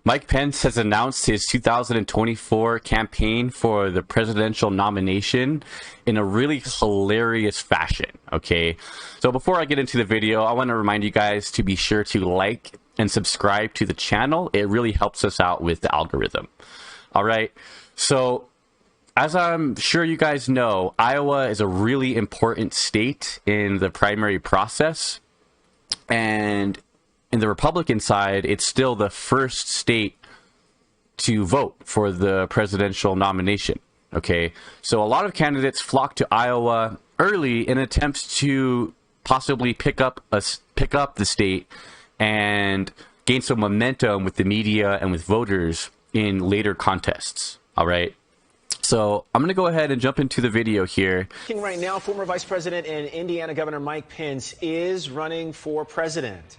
Mike Pence has announced his 2024 campaign for the presidential nomination in a really hilarious fashion, okay? So before I get into the video, I want to remind you guys to be sure to like and subscribe to the channel. It really helps us out with the algorithm. All right, so as I'm sure you guys know, Iowa is a really important state in the primary process. And in the Republican side, it's still the first state to vote for the presidential nomination. Okay, so a lot of candidates flock to Iowa early in attempts to possibly pick up the state and gain some momentum with the media and with voters in later contests. All right. So I'm going to go ahead and jump into the video here. Right now, former Vice President and Indiana Governor Mike Pence is running for president.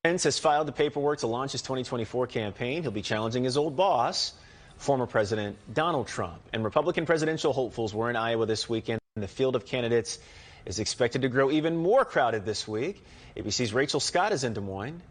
Pence has filed the paperwork to launch his 2024 campaign. He'll be challenging his old boss, former President Donald Trump. And Republican presidential hopefuls were in Iowa this weekend. The field of candidates is expected to grow even more crowded this week. ABC's Rachel Scott is in Des Moines.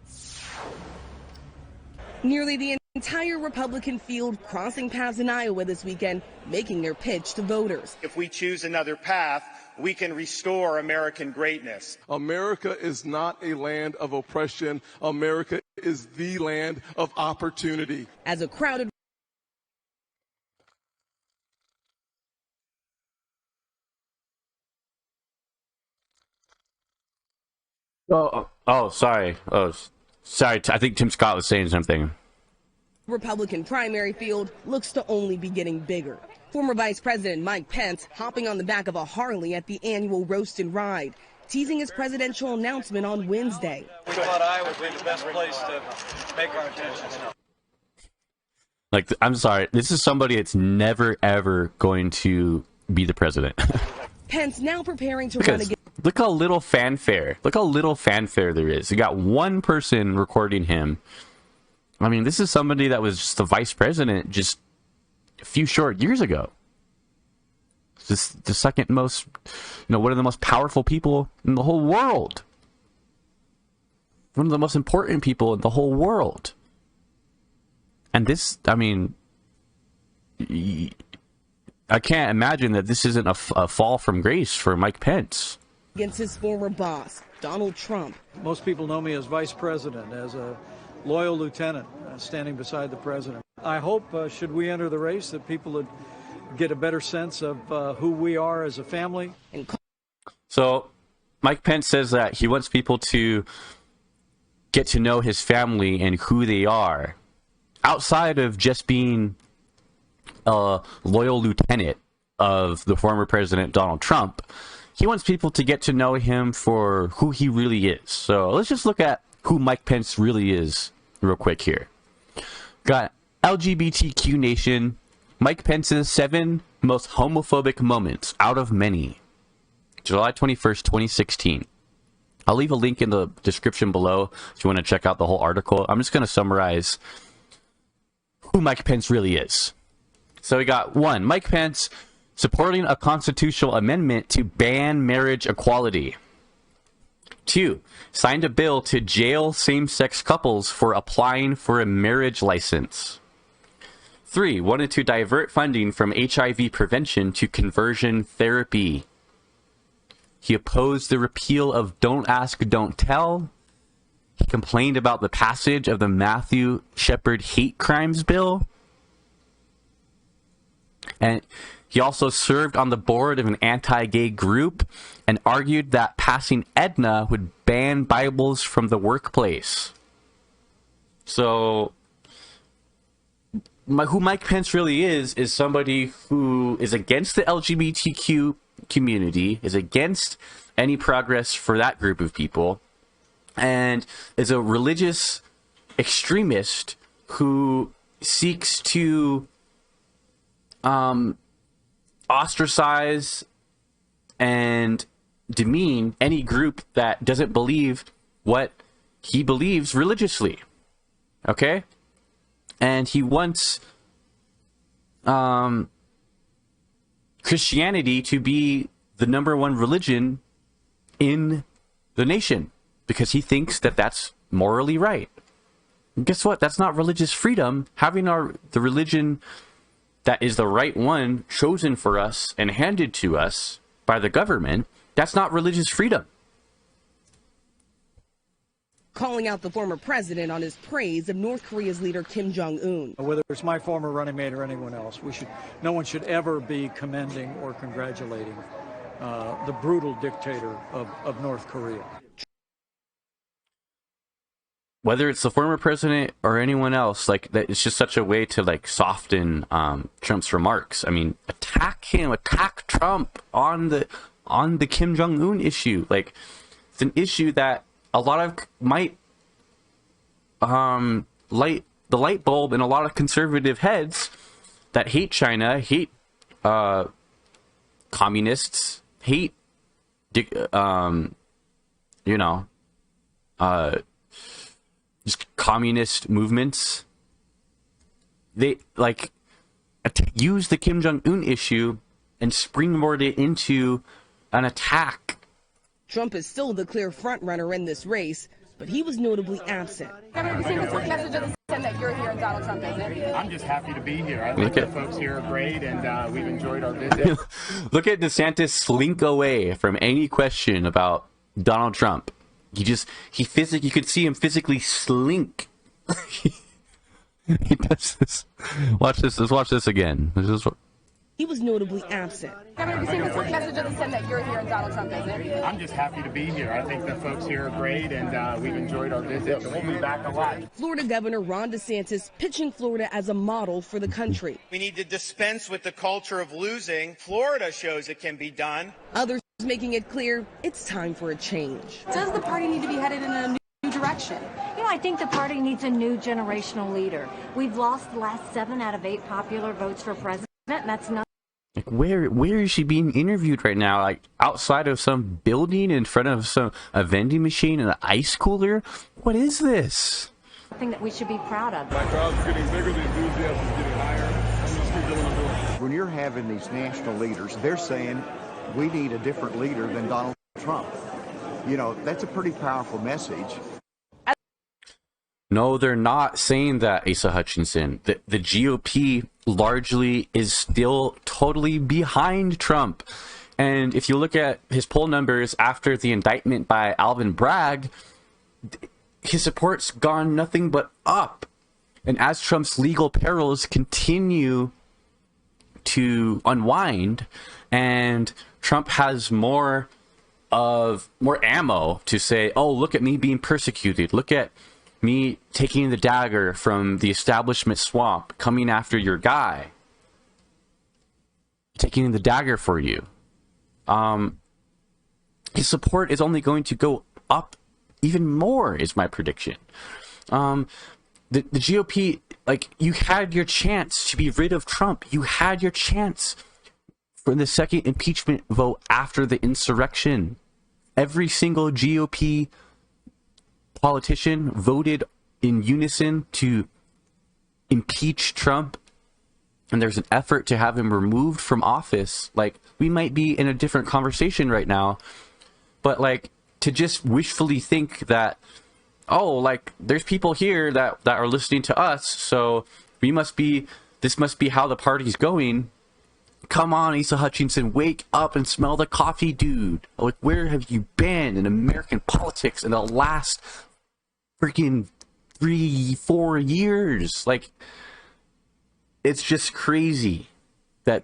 Nearly the entire Republican field crossing paths in Iowa this weekend, making their pitch to voters. If we choose another path, we can restore American greatness. America is not a land of oppression. America is the land of opportunity. As a crowded Sorry. I think Tim Scott was saying something. Republican primary field looks to only be getting bigger. Former Vice President Mike Pence hopping on the back of a Harley at the annual Roast and Ride, teasing his presidential announcement on Wednesday. We thought Iowa would be the best place to make our attention. Like, I'm sorry, this is somebody that's never ever going to be the president. Pence now preparing to run again. Look how little fanfare. Look how little fanfare there is. You got one person recording him. I mean, this is somebody that was just the vice president just a few short years ago. Just the second most, one of the most powerful people in the whole world. One of the most important people in the whole world. And this, I mean, I can't imagine that this isn't a fall from grace for Mike Pence. Against his former boss, Donald Trump. Most people know me as vice president, as a loyal lieutenant standing beside the president. I hope, should we enter the race, that people would get a better sense of who we are as a family. So Mike Pence says that he wants people to get to know his family and who they are outside of just being a loyal lieutenant of the former president Donald Trump. He wants people to get to know him for who he really is. So let's just look at who Mike Pence really is real quick here. Got LGBTQ Nation, Mike Pence's 7 most homophobic moments out of many. July 21st, 2016. I'll leave a link in the description below if you want to check out the whole article. I'm just going to summarize who Mike Pence really is. So we got 1, Mike Pence supporting a constitutional amendment to ban marriage equality. 2, signed a bill to jail same-sex couples for applying for a marriage license. 3, wanted to divert funding from HIV prevention to conversion therapy. He opposed the repeal of Don't Ask, Don't Tell. He complained about the passage of the Matthew Shepard hate crimes bill. And he also served on the board of an anti-gay group and argued that passing Edna would ban Bibles from the workplace. So, who Mike Pence really is somebody who is against the LGBTQ community, is against any progress for that group of people, and is a religious extremist who seeks to ostracize and demean any group that doesn't believe what he believes religiously. Okay? And he wants Christianity to be the #1 religion in the nation because he thinks that that's morally right. Guess what? That's not religious freedom. Having the religion that is the right one chosen for us and handed to us by the government, that's not religious freedom. Calling out the former president on his praise of North Korea's leader Kim Jong-un. Whether it's my former running mate or anyone else, no one should ever be commending or congratulating the brutal dictator of North Korea. Whether it's the former president or anyone else, like, that, it's just such a way to, like, soften Trump's remarks. I mean, attack him, attack Trump on the Kim Jong-un issue. Like, it's an issue that a lot of might light the light bulb in a lot of conservative heads that hate China, hate communists, hate just communist movements. They like use the Kim Jong-un issue and springboard it into an attack. Trump is still the clear frontrunner in this race, but he was notably absent. Governor, you think it's a message of the send that you're here and Donald Trump isn't? I'm just happy to be here. I think the folks here are great, and we've enjoyed our visit. Look at DeSantis slink away from any question about Donald Trump. You could see him physically slink. He does this. Watch this. Let's watch this again. He was notably absent. Governor, you think it's a message of the send that you're here and Donald Trump isn't? I'm just happy to be here. I think the folks here are great, and we've enjoyed our visit. We'll be back a lot. Florida Governor Ron DeSantis pitching Florida as a model for the country. We need to dispense with the culture of losing. Florida shows it can be done. Others making it clear it's time for a change. Does the party need to be headed in a new direction? You know, I think the party needs a new generational leader. We've lost the last 7 out of 8 popular votes for president, and that's not. Like, where is she being interviewed right now? Like, outside of some building in front of a vending machine and an ice cooler? What is this? Something that we should be proud of. My crowd's getting bigger, the enthusiasm is getting higher. I'm just keep doing what I'm doing. When you're having these national leaders, they're saying we need a different leader than Donald Trump. You know, that's a pretty powerful message. No, they're not saying that, Asa Hutchinson. The GOP largely is still totally behind Trump. And if you look at his poll numbers after the indictment by Alvin Bragg, his support's gone nothing but up. And as Trump's legal perils continue to unwind, and Trump has more ammo to say, oh, look at me being persecuted. Look at me taking the dagger from the establishment swamp, coming after your guy, taking the dagger for you. His support is only going to go up even more, is my prediction. The GOP, like, you had your chance to be rid of Trump. You had your chance for the second impeachment vote after the insurrection. Every single GOP politician voted in unison to impeach Trump, and there's an effort to have him removed from office. Like, we might be in a different conversation right now, but like, to just wishfully think that, oh, like, there's people here that are listening to us, so this must be how the party's going. Come on, Asa Hutchinson, wake up and smell the coffee, dude. Like, where have you been in American politics in the last freaking 3-4 years? Like, it's just crazy that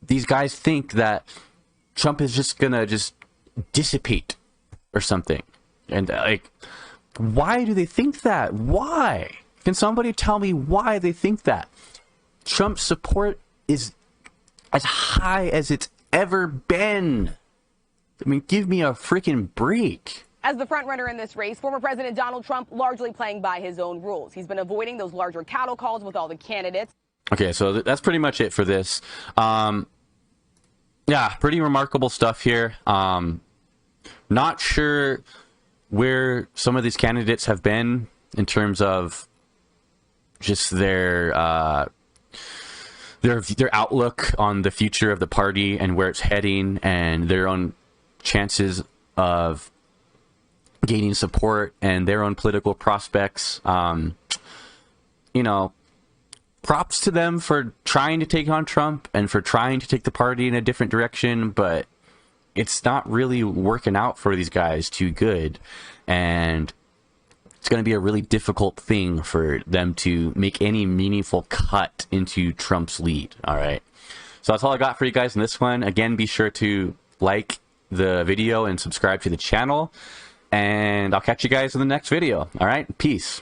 these guys think that Trump is just gonna just dissipate or something. And like, why do they think that? Why? Can somebody tell me why they think that? Trump's support is as high as it's ever been. I mean, give me a freaking break. As the frontrunner in this race, former President Donald Trump largely playing by his own rules. He's been avoiding those larger cattle calls with all the candidates. Okay, so that's pretty much it for this. Yeah, pretty remarkable stuff here. Not sure where some of these candidates have been in terms of just their outlook on the future of the party and where it's heading, and their own chances of gaining support and their own political prospects. You know, props to them for trying to take on Trump and for trying to take the party in a different direction, but it's not really working out for these guys too good. And it's going to be a really difficult thing for them to make any meaningful cut into Trump's lead. All right. So that's all I got for you guys in this one. Again, be sure to like the video and subscribe to the channel. And I'll catch you guys in the next video. All right. Peace.